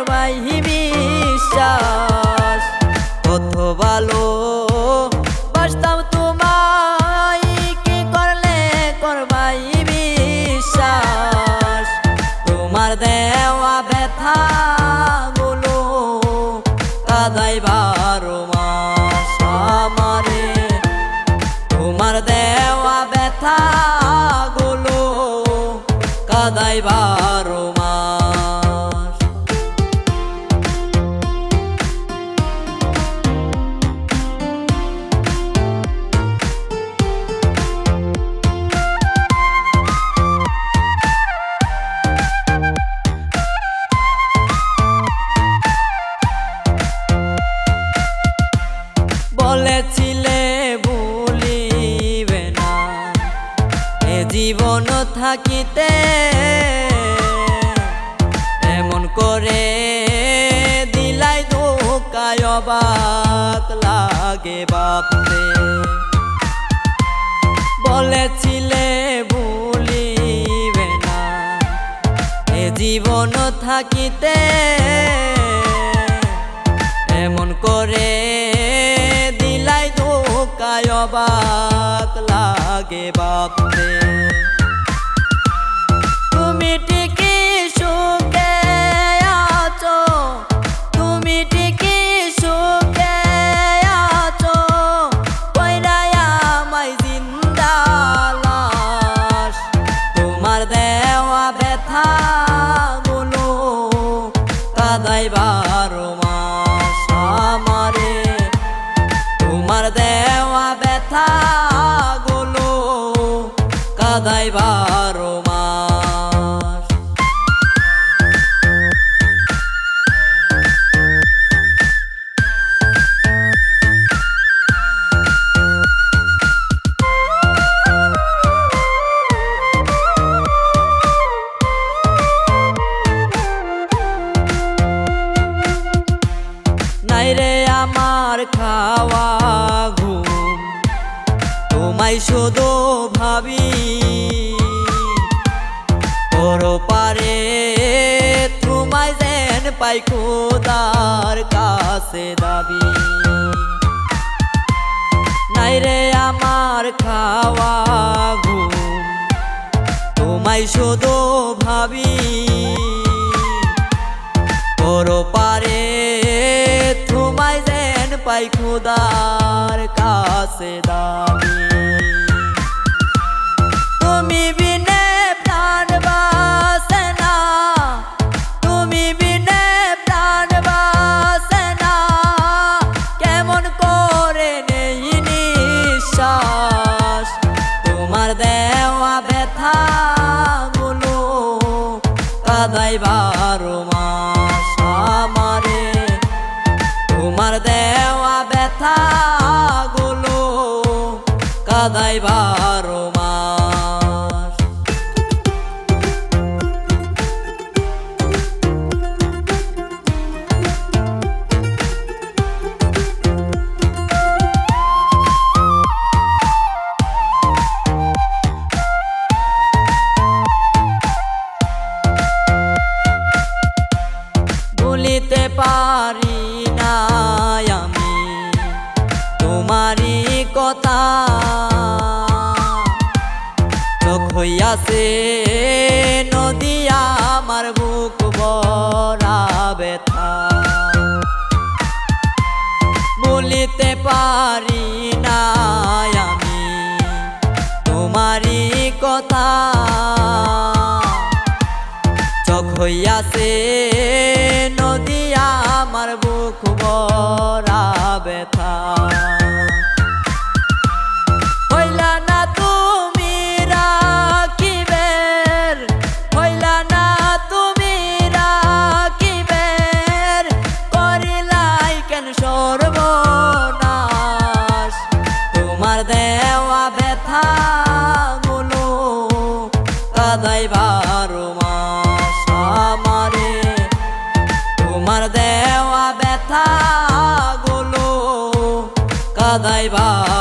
করবাই বিশ্বাস। কত ভালো বাসতাম তোমায়, কি করলে করবাই বিশ্বাস। তোমার দেওয়া ব্যথা গুলো কাদাই 12 মাস আমারে। তোমার দেওয়া ব্যথা গুলো কাদাই 12 মাস। বলেছিলে ভুলিবে না এ জীবন থাকিতে, এমন করে দিলাই ধোকায় অবাক লাগে ভাবতে। বলেছিলে ভুলিবে না এ জীবন থাকিতে, এমন করে দিলাই ধোকায় অবাক লাগে ভাবতে। তুমি ঠিকই সুখে আছো, তুমি ঠিকই সুখে আছো, কইরাই আমায় জিন্দা লাশ। তোমার দেওয়া ব্যথা গুলো কাদাই 12 মাস আমারে। তোমার দেওয়া ব্যথা গুলো কাদাই 12 মাস। নাই রে আমার খাওয়া ঘুম, তোমায় শুধু ভাবি। পরপারে তোমায় যেন পাই খোদার কাছে দাবি। নাই রে আমার খাওয়া ঘুম, তোমায় শুধু ভাবি। পরপারে তোমায় যেন পাই খোদার কাছে দাবি। তুমি বিনে প্রাণ বাসে না, তুমি বিনে প্রাণ বাসে না, কেমন করে নেই নিঃশ্বাস। তোমার দেওয়া ব্যথা গুলো কাদাই 12 মাস আমারে। তোমার দেওয়া ব্যথা গুলো কাদাই 12 মাস। ভুলিতে পারি না আমি তোমারই কথা, চোখ হইয়াছে নদী আমার বুক ভরা ব্যথা। ভুলিতে পারি না আমি তোমারই কথা, চোখ হইয়াছে নদী আমার বুক ভরা ব্যথা। হইলা না তুমি রাখিবের, হইলা না তুমি রাখিবের, করিলাই কেন সর্বনাশ। তোমার দেওয়া ব্যথা গুলো কাদাই 12 মাস আমারে। তোমার দেওয়া ব্যথা গুলো কাদাই 12